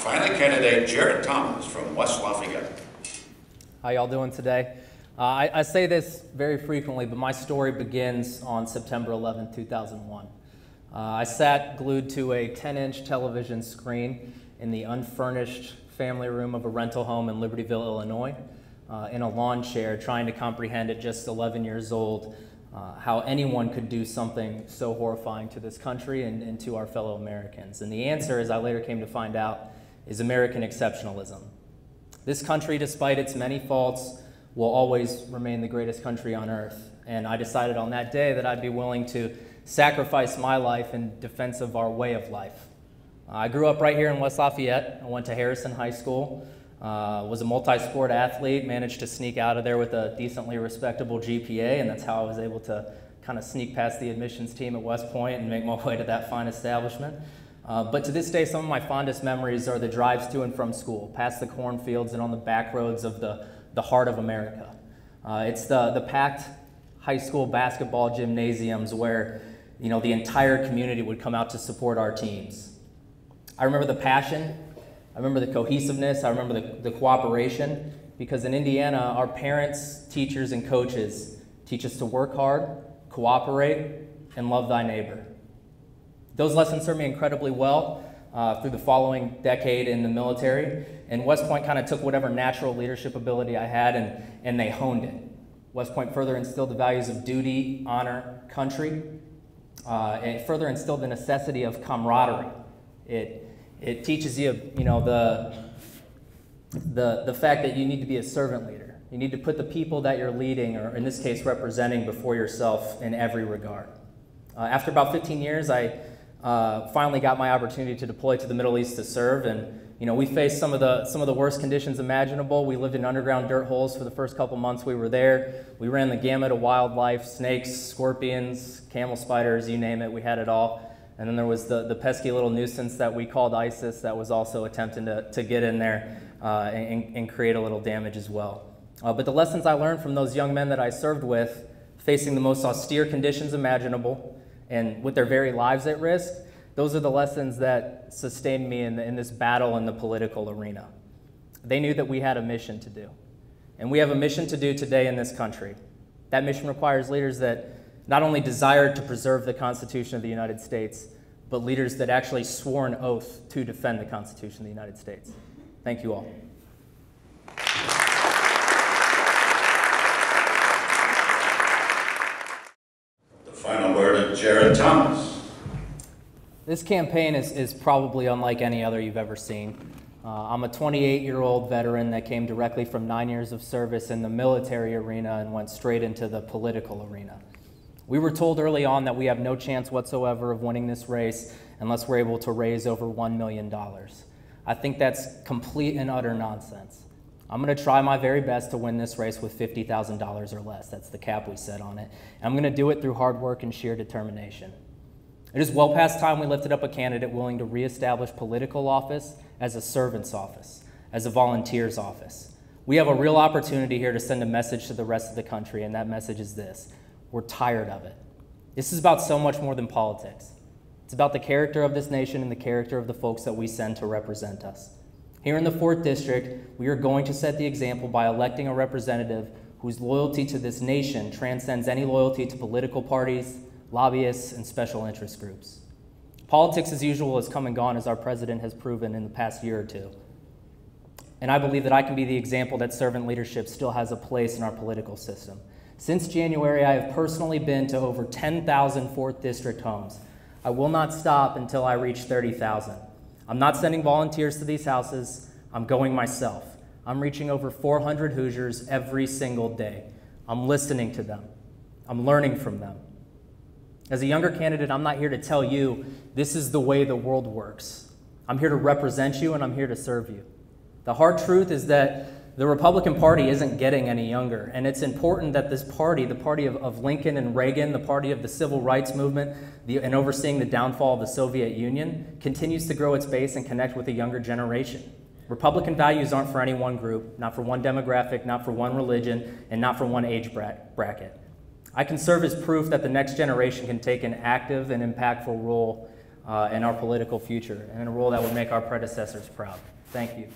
Finally, candidate Jared Thomas from West Lafayette. How y'all doing today? I say this very frequently, but my story begins on September 11, 2001. I sat glued to a 10-inch television screen in the unfurnished family room of a rental home in Libertyville, Illinois, in a lawn chair, trying to comprehend at just 11 years old how anyone could do something so horrifying to this country and to our fellow Americans. And the answer, as I later came to find out, is American exceptionalism. This country, despite its many faults, will always remain the greatest country on earth. And I decided on that day that I'd be willing to sacrifice my life in defense of our way of life. I grew up right here in West Lafayette. I went to Harrison High School, was a multi-sport athlete, managed to sneak out of there with a decently respectable GPA, and that's how I was able to kind of sneak past the admissions team at West Point and make my way to that fine establishment. But to this day, some of my fondest memories are the drives to and from school, past the cornfields and on the back roads of the heart of America. It's the packed high school basketball gymnasiums where, you know, the entire community would come out to support our teams. I remember the passion, I remember the cohesiveness, I remember the cooperation, because in Indiana, our parents, teachers, and coaches teach us to work hard, cooperate, and love thy neighbor. Those lessons served me incredibly well through the following decade in the military, and West Point kind of took whatever natural leadership ability I had and they honed it. West Point further instilled the values of duty, honor, country, and it further instilled the necessity of camaraderie. It teaches you, you know, the fact that you need to be a servant leader. You need to put the people that you're leading, or in this case representing, before yourself in every regard. After about 15 years, I finally got my opportunity to deploy to the Middle East to serve, and you know, we faced some of the worst conditions imaginable. We lived in underground dirt holes for the first couple months we were there. We ran the gamut of wildlife: snakes, scorpions, camel spiders, you name it, we had it all. And then there was the pesky little nuisance that we called ISIS that was also attempting to get in there and create a little damage as well. But the lessons I learned from those young men that I served with, facing the most austere conditions imaginable and with their very lives at risk, those are the lessons that sustained me in this battle in the political arena. They knew that we had a mission to do. And we have a mission to do today in this country. That mission requires leaders that not only desired to preserve the Constitution of the United States, but leaders that actually swore an oath to defend the Constitution of the United States. Thank you all. The final word of Jared Thomas. This campaign is probably unlike any other you've ever seen. I'm a 28-year-old veteran that came directly from 9 years of service in the military arena and went straight into the political arena. We were told early on that we have no chance whatsoever of winning this race unless we're able to raise over $1 million. I think that's complete and utter nonsense. I'm going to try my very best to win this race with $50,000 or less. That's the cap we set on it. And I'm going to do it through hard work and sheer determination. It is well past time we lifted up a candidate willing to reestablish political office as a servant's office, as a volunteer's office. We have a real opportunity here to send a message to the rest of the country, and that message is this: we're tired of it. This is about so much more than politics. It's about the character of this nation and the character of the folks that we send to represent us. Here in the 4th District, we are going to set the example by electing a representative whose loyalty to this nation transcends any loyalty to political parties, lobbyists, and special interest groups. Politics as usual has come and gone, as our president has proven in the past year or two. And I believe that I can be the example that servant leadership still has a place in our political system. Since January, I have personally been to over 10,000 4th District homes. I will not stop until I reach 30,000. I'm not sending volunteers to these houses. I'm going myself. I'm reaching over 400 Hoosiers every single day. I'm listening to them. I'm learning from them. As a younger candidate, I'm not here to tell you this is the way the world works. I'm here to represent you, and I'm here to serve you. The hard truth is that the Republican Party isn't getting any younger, and it's important that this party, the party of Lincoln and Reagan, the party of the civil rights movement, and overseeing the downfall of the Soviet Union, continues to grow its base and connect with a younger generation. Republican values aren't for any one group, not for one demographic, not for one religion, and not for one age bracket. I can serve as proof that the next generation can take an active and impactful role in our political future, and in a role that would make our predecessors proud. Thank you.